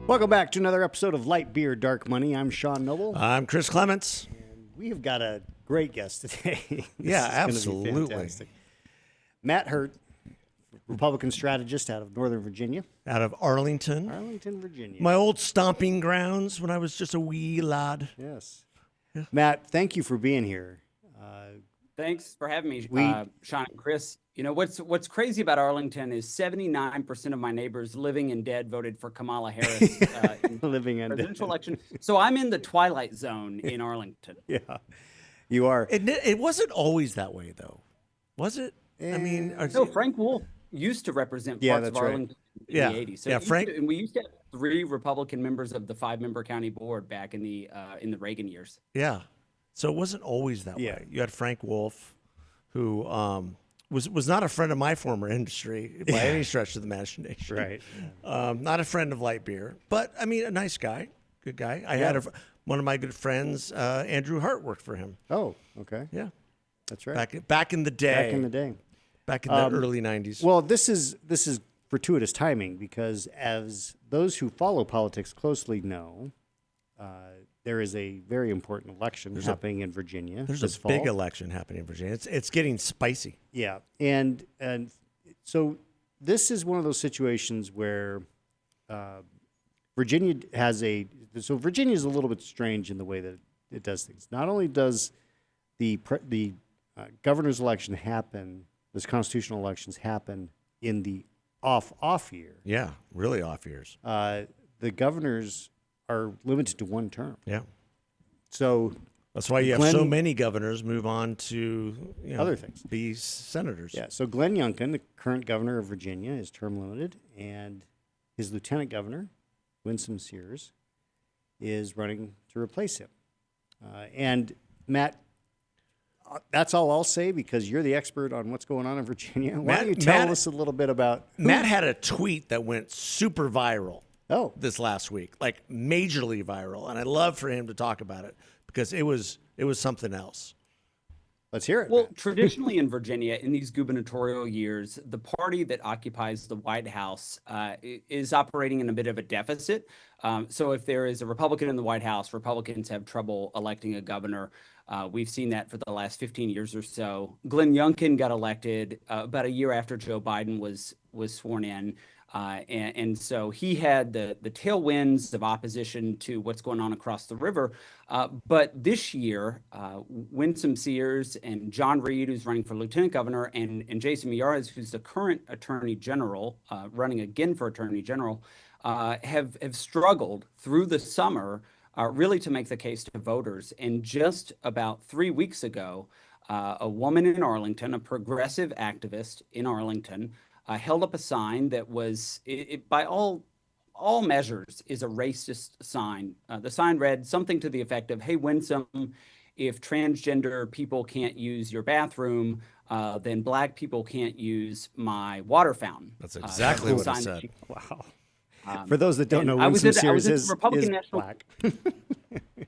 Welcome back to another episode of Light Beer, Dark Money. I'm Sean Noble. I'm Chris Clements. And we have got a great guest today. Yeah, This is gonna be absolutely. fantastic. Matt Hurt, Republican strategist out of Northern Virginia. Out of Arlington. Arlington, Virginia. My old stomping grounds when I was just a wee lad. Yes. Yeah. Matt, thank you for being here. Thanks for having me, Sean and Chris. You know, what's crazy about Arlington is 79% of my neighbors, living and dead, voted for Kamala Harris in the Living and presidential election. So I'm in the twilight zone in Arlington. Yeah, you are. It wasn't always that way, though. Was it? I mean, No, Frank Wolf used to represent parts of Arlington in the 80s. So Frank. And we used to have 3 Republican members of the 5-member county board back in the Reagan years. Yeah. So it wasn't always that way. You had Frank Wolf, who was not a friend of my former industry by any stretch of the imagination. Right. Not a friend of light beer, but I mean, a nice guy, good guy. I had one of my good friends, Andrew Hart, worked for him. Oh, okay. Yeah, that's right. Back in the day. Back in the day. Back in the early 90s. Well, this is fortuitous timing because as those who follow politics closely know, there is a very important election happening in Virginia. There's this a fall. big election happening in Virginia. It's getting spicy. Yeah, and so this is one of those situations where Virginia Virginia is a little bit strange in the way that it does things. Not only does the governor's election happen, this constitutional elections happen in the off year. Yeah, really off years. The governors are limited to one term. Yeah. So that's why you have so many governors move on to other things. Be senators. Yeah. So Glenn Youngkin, the current governor of Virginia, is term limited, and his lieutenant governor, Winsome Sears, is running to replace him. And Matt, that's all I'll say because you're the expert on what's going on in Virginia. Why don't you tell us a little bit about Matt had a tweet that went super viral. Oh, this last week, like majorly viral, and I'd love for him to talk about it because it was something else. Let's hear it. Well, traditionally in Virginia, in these gubernatorial years, the party that occupies the White House is operating in a bit of a deficit. So if there is a Republican in the White House, Republicans have trouble electing a governor. We've seen that for the last 15 years or so. Glenn Youngkin got elected about a year after Joe Biden was sworn in. And so he had the tailwinds of opposition to what's going on across the river. But this year, Winsome Sears and John Reed, who's running for lieutenant governor, and Jason Miyares, who's the current attorney general, running again for attorney general, have struggled through the summer really to make the case to voters. And just about 3 weeks ago, a woman in Arlington, a progressive activist in Arlington, held up a sign that was, by all measures, is a racist sign. The sign read something to the effect of, "Hey, Winsome, if transgender people can't use your bathroom, then black people can't use my water fountain." That's exactly what it said. Wow. For those that don't know, Winsome Sears is black.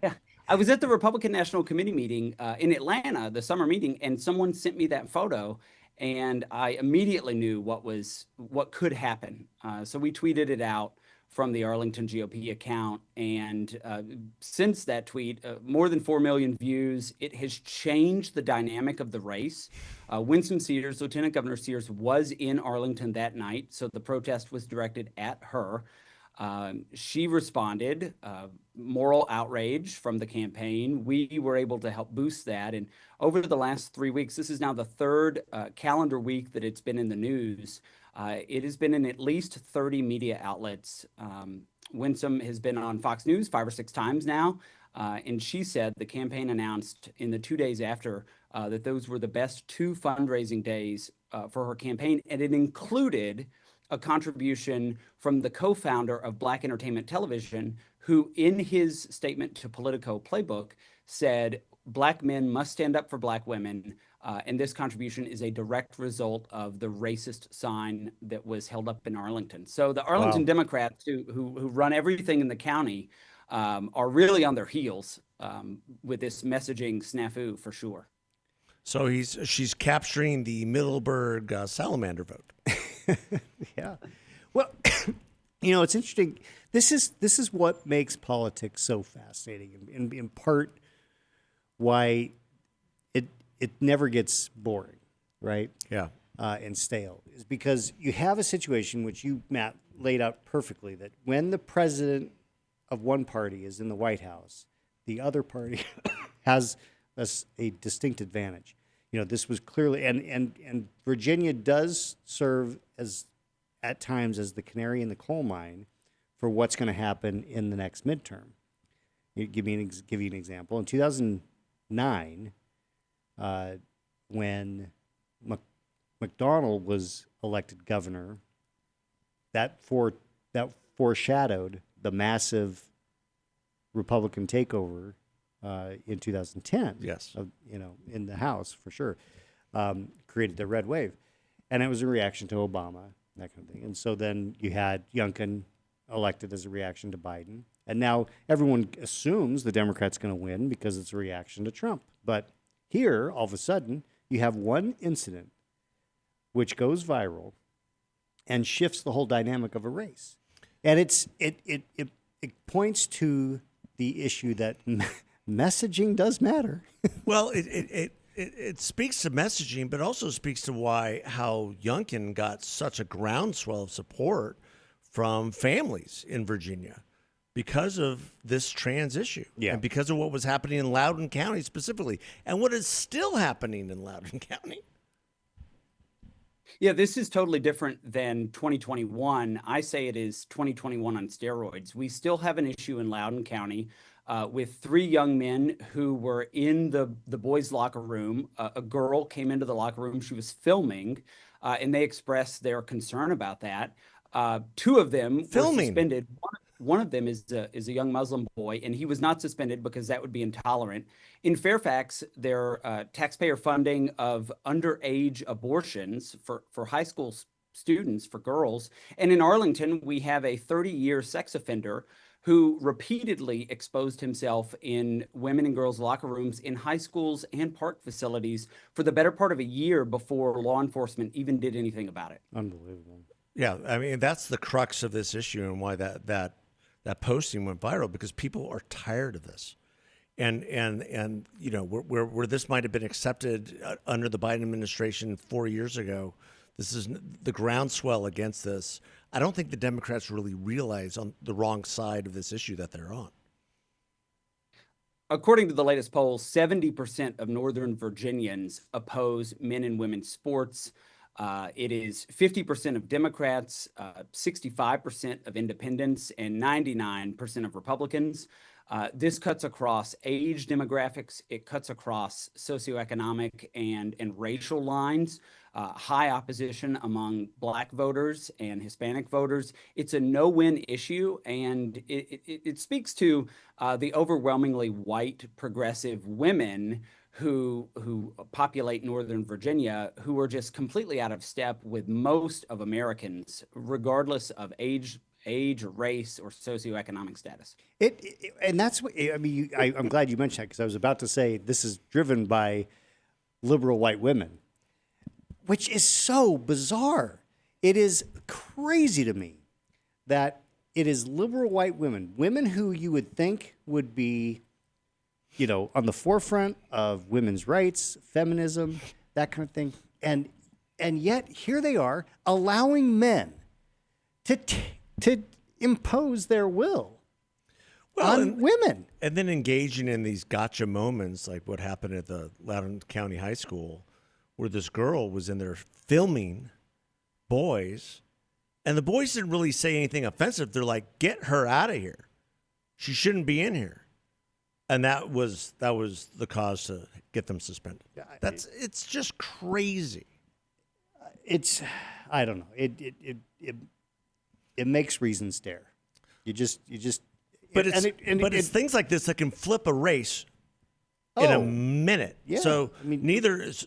Yeah. I was at the Republican National Committee meeting in Atlanta, the summer meeting, and someone sent me that photo. And I immediately knew what could happen. So we tweeted it out from the Arlington GOP account. And since that tweet, more than 4 million views. It has changed the dynamic of the race. Winsome Sears, Lieutenant Governor Sears, was in Arlington that night. So the protest was directed at her. She responded, moral outrage from the campaign. We were able to help boost that. And over the last 3 weeks, this is now the third calendar week that it's been in the news. It has been in at least 30 media outlets. Winsome has been on Fox News 5 or 6 times now. And she said the campaign announced in the 2 days after that those were the best 2 fundraising days for her campaign. And it included a contribution from the co-founder of Black Entertainment Television, who in his statement to Politico Playbook said, "Black men must stand up for Black women." And this contribution is a direct result of the racist sign that was held up in Arlington. So the Arlington Democrats who run everything in the county are really on their heels with this messaging snafu for sure. So she's capturing the Middleburg salamander vote. Yeah. Well, It's interesting. This is what makes politics so fascinating, and in part why it never gets boring, right? Yeah. And stale, is because you have a situation which you, Matt, laid out perfectly, that when the president of one party is in the White House, the other party has a distinct advantage. This was clearly, and Virginia does serve as, at times, as the canary in the coal mine for what's going to happen in the next midterm. Give you an example. In 2009, when McDonald was elected governor, that foreshadowed the massive Republican takeover in 2010. Yes. In the House, for sure, created the red wave, and it was a reaction to Obama, that kind of thing. And so then you had Youngkin elected as a reaction to Biden, and now everyone assumes the Democrats going to win because it's a reaction to Trump. But here, all of a sudden, you have one incident which goes viral and shifts the whole dynamic of a race, and it points to the issue that messaging does matter. Well, it speaks to messaging, but also speaks to how Youngkin got such a groundswell of support from families in Virginia because of this trans issue, and because of what was happening in Loudoun County specifically, and what is still happening in Loudoun County. Yeah, this is totally different than 2021. I say it is 2021 on steroids. We still have an issue in Loudoun County with 3 young men who were in the boys' locker room. A girl came into the locker room. She was filming, and they expressed their concern about that. 2 of them were suspended. One of them is a young Muslim boy, and he was not suspended because that would be intolerant. In Fairfax, their taxpayer funding of underage abortions for high school students, for girls. And in Arlington, we have a 30-year sex offender who repeatedly exposed himself in women and girls' locker rooms in high schools and park facilities for the better part of a year before law enforcement even did anything about it. Unbelievable. Yeah, I mean, that's the crux of this issue and why that posting went viral, because people are tired of this. And where this might have been accepted under the Biden administration 4 years ago, this is the groundswell against this. I don't think the Democrats really realize on the wrong side of this issue that they're on. According to the latest polls, 70% of Northern Virginians oppose men and women's sports. It is 50% of Democrats, 65% of independents, and 99% of Republicans. This cuts across age demographics. It cuts across socioeconomic and racial lines. High opposition among Black voters and Hispanic voters. It's a no-win issue, and it speaks to the overwhelmingly white progressive women who populate Northern Virginia, who are just completely out of step with most of Americans, regardless of age, race, or socioeconomic status. And that's what I mean. I'm glad you mentioned that, because I was about to say this is driven by liberal white women, which is so bizarre. It is crazy to me that it is liberal white women who you would think would be, on the forefront of women's rights, feminism, that kind of thing. And yet here they are allowing men to impose their will on women. And then engaging in these gotcha moments like what happened at the Loudoun County High School, where this girl was in there filming boys, and the boys didn't really say anything offensive. They're like, get her out of here. She shouldn't be in here. And that was the cause to get them suspended. It's just crazy. I don't know. It makes reason stare. You just. But it's things like this that can flip a race in a minute. Yeah. So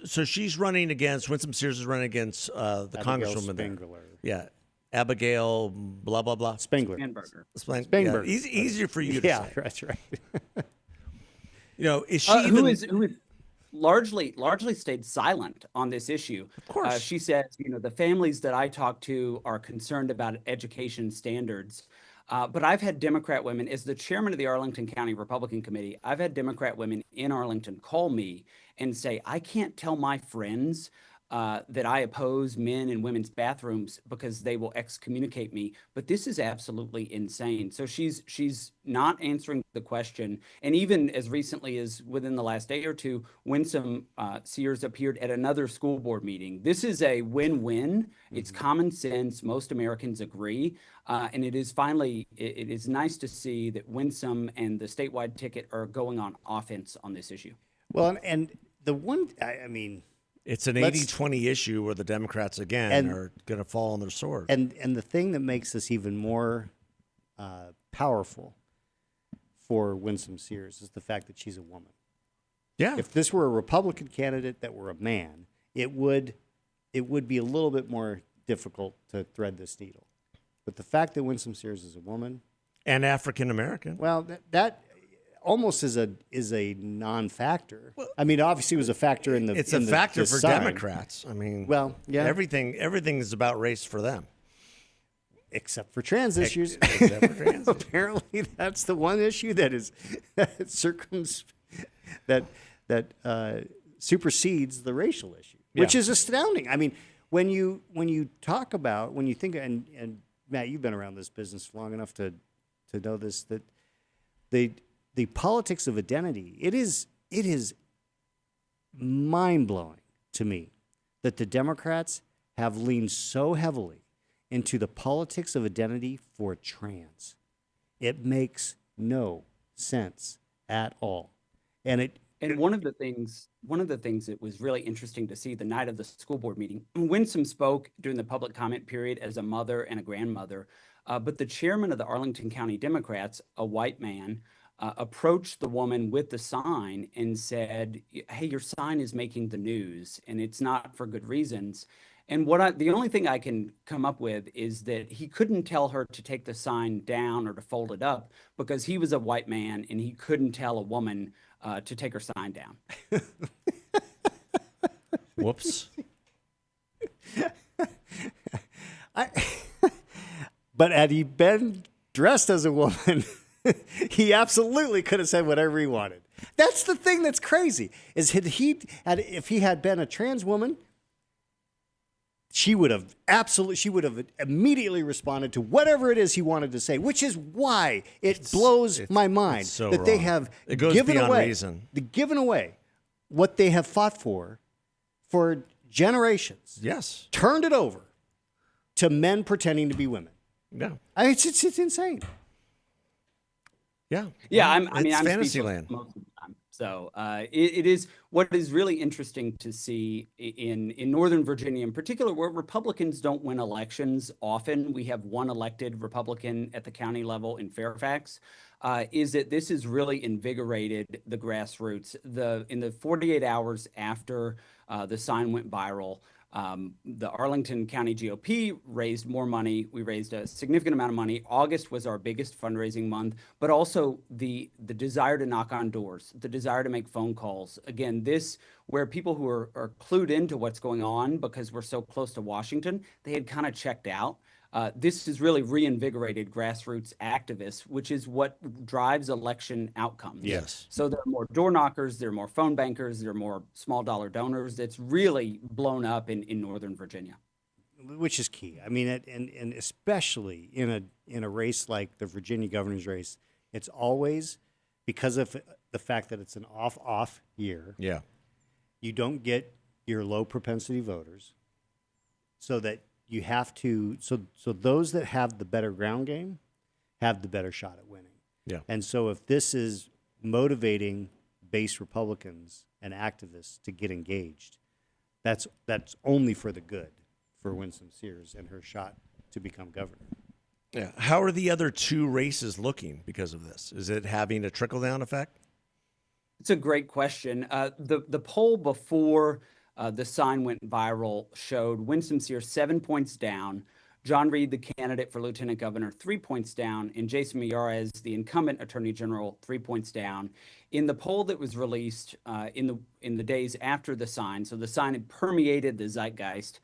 So she's running against Winsome Sears is running against the congresswoman Spengler. there. Yeah. Abigail, blah blah blah. Spengler. Spengler. Yeah, easier for you to say. Yeah, that's right. Is she who is largely stayed silent on this issue. Of course. She says, the families that I talk to are concerned about education standards. But I've had Democrat women, as the chairman of the Arlington County Republican Committee, I've had Democrat women in Arlington call me and say, I can't tell my friends that I oppose men and women's bathrooms because they will excommunicate me. But this is absolutely insane. So she's not answering the question. And even as recently as within the last day or two, Winsome Sears appeared at another school board meeting. This is a win-win. It's common sense. Most Americans agree. And it is nice to see that Winsome and the statewide ticket are going on offense on this issue. Well, and the one, I mean, it's an 80-20 issue where the Democrats, again, are going to fall on their sword. And the thing that makes this even more powerful for Winsome Sears is the fact that she's a woman. Yeah. If this were a Republican candidate that were a man, it would be a little bit more difficult to thread this needle. But the fact that Winsome Sears is a woman and African American, well, that almost is a non-factor. Well, I mean, obviously, it was a factor in the. It's a factor for Democrats. I mean, well, yeah, everything is about race for them, except for trans issues. Except for trans. Apparently, that's the one issue that is that supersedes the racial issue, which is astounding. I mean, when you think and Matt, you've been around this business long enough to know this, that the politics of identity, it is mind-blowing to me that the Democrats have leaned so heavily into the politics of identity for trans. It makes no sense at all. And one of the things that was really interesting to see the night of the school board meeting, Winsome spoke during the public comment period as a mother and a grandmother, but the chairman of the Arlington County Democrats, a white man, approached the woman with the sign and said, hey, your sign is making the news and it's not for good reasons. And the only thing I can come up with is that he couldn't tell her to take the sign down or to fold it up because he was a white man and he couldn't tell a woman to take her sign down. Whoops. But had he been dressed as a woman, he absolutely could have said whatever he wanted. That's the thing that's crazy. Is if he had been a trans woman, she would have immediately responded to whatever it is he wanted to say, which is why it blows my mind so that they wrong. have It goes given beyond away reason. given away what they have fought for generations. Yes. Turned it over to men pretending to be women. Yeah. It's insane. Yeah. Yeah, I'm fantasy speechless land. most of the time. So it is what is really interesting to see in Northern Virginia in particular, where Republicans don't win elections often. We have one elected Republican at the county level in Fairfax. Is that this has really invigorated the grassroots. In the 48 hours after the sign went viral, the Arlington County GOP raised more money. We raised a significant amount of money. August was our biggest fundraising month, but also the desire to knock on doors, the desire to make phone calls. Again, where people who are clued into what's going on because we're so close to Washington, they had kind of checked out. This has really reinvigorated grassroots activists, which is what drives election outcomes. Yes. So there are more door knockers, there are more phone bankers, there are more small dollar donors. That's really blown up in Northern Virginia. Which is key. I mean, and especially in a race like the Virginia governor's race, it's always because of the fact that it's an off year. Yeah. You don't get your low propensity voters, so that you have to, so those that have the better ground game have the better shot at winning. Yeah. And so if this is motivating base Republicans and activists to get engaged, that's only for the good for Winsome Sears and her shot to become governor. Yeah. How are the other two races looking because of this? Is it having a trickle-down effect? It's a great question. The poll before the sign went viral showed Winsome Sears 7 points down, John Reed, the candidate for lieutenant governor, 3 points down, and Jason Miyares, the incumbent attorney general, 3 points down. In the poll that was released in the days after the sign, so the sign had permeated the zeitgeist,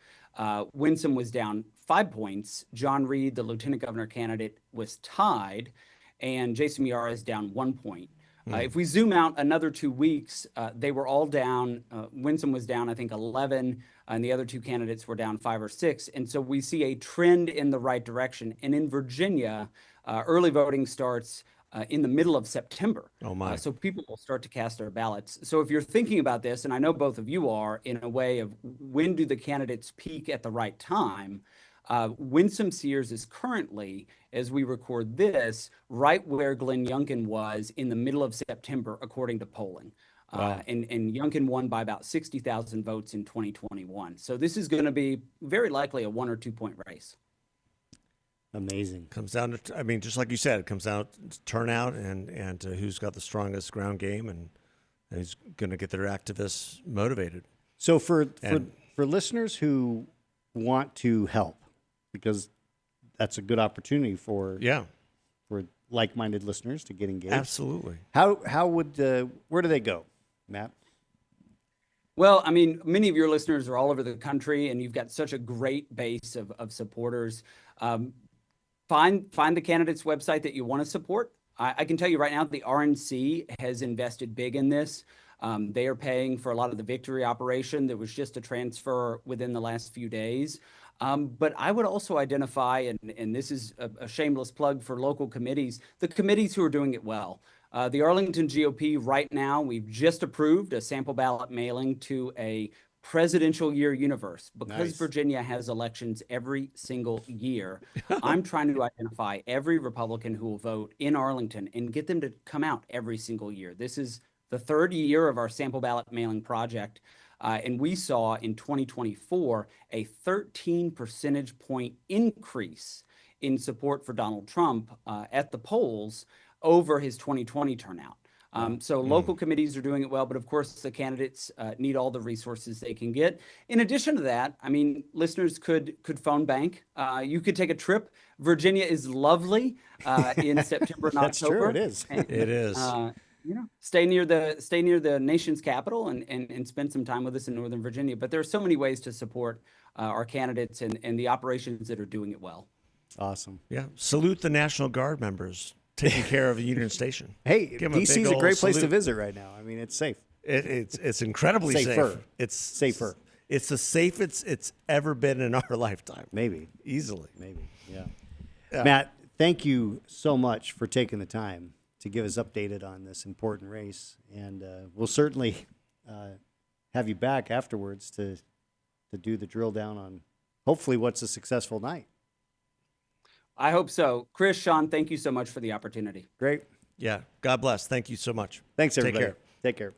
Winsome was down 5 points. John Reed, the lieutenant governor candidate, was tied, and Jason Miyares down 1 point. If we zoom out another 2 weeks, they were all down. Winsome was down, I think, 11, and the other two candidates were down 5 or 6. And so we see a trend in the right direction. And in Virginia, early voting starts in the middle of September. Oh, my. So people will start to cast their ballots. So if you're thinking about this, and I know both of you are, in a way of when do the candidates peak at the right time, Winsome Sears is currently, as we record this, right where Glenn Youngkin was in the middle of September, according to polling. Wow. And Youngkin won by about 60,000 votes in 2021. So this is going to be very likely a 1 or 2 point race. Amazing. Comes down to, I mean, just like you said, it comes down to turnout and who's got the strongest ground game and who's going to get their activists motivated. So for listeners who want to help, because that's a good opportunity for like-minded listeners to get engaged. Absolutely. How would where do they go, Matt? Well, I mean, many of your listeners are all over the country, and you've got such a great base of supporters. Find the candidate's website that you want to support. I can tell you right now, the RNC has invested big in this. They are paying for a lot of the victory operation. There was just a transfer within the last few days. But I would also identify, and this is a shameless plug for local committees, the committees who are doing it well. The Arlington GOP right now, we've just approved a sample ballot mailing to a presidential year universe. Because Nice. Virginia has elections every single year, I'm trying to identify every Republican who will vote in Arlington and get them to come out every single year. This is the third year of our sample ballot mailing project. And we saw in 2024 a 13 percentage point increase in support for Donald Trump at the polls over his 2020 turnout. So local committees are doing it well, but of course the candidates need all the resources they can get. In addition to that, I mean, listeners could phone bank. You could take a trip. Virginia is lovely in September and That's October. true. It is. It is. Stay near the nation's capital and spend some time with us in Northern Virginia. But there are so many ways to support our candidates and the operations that are doing it well. Awesome. Yeah. Salute the National Guard members taking care of Union Station. Hey, Give 'em a DC big is a ol' great place to salute. visit right now. I mean, it's safe. It's incredibly Safer. safe. It's Safer. It's the safest it's ever been in our lifetime. Maybe. Easily. Maybe. Yeah. Matt, thank you so much for taking the time to give us updated on this important race, and we'll certainly have you back afterwards to do the drill down on hopefully what's a successful night. I hope so. Chris, Sean, thank you so much for the opportunity. Great. Yeah. God bless. Thank you so much. Thanks, Take everybody. care. Take care.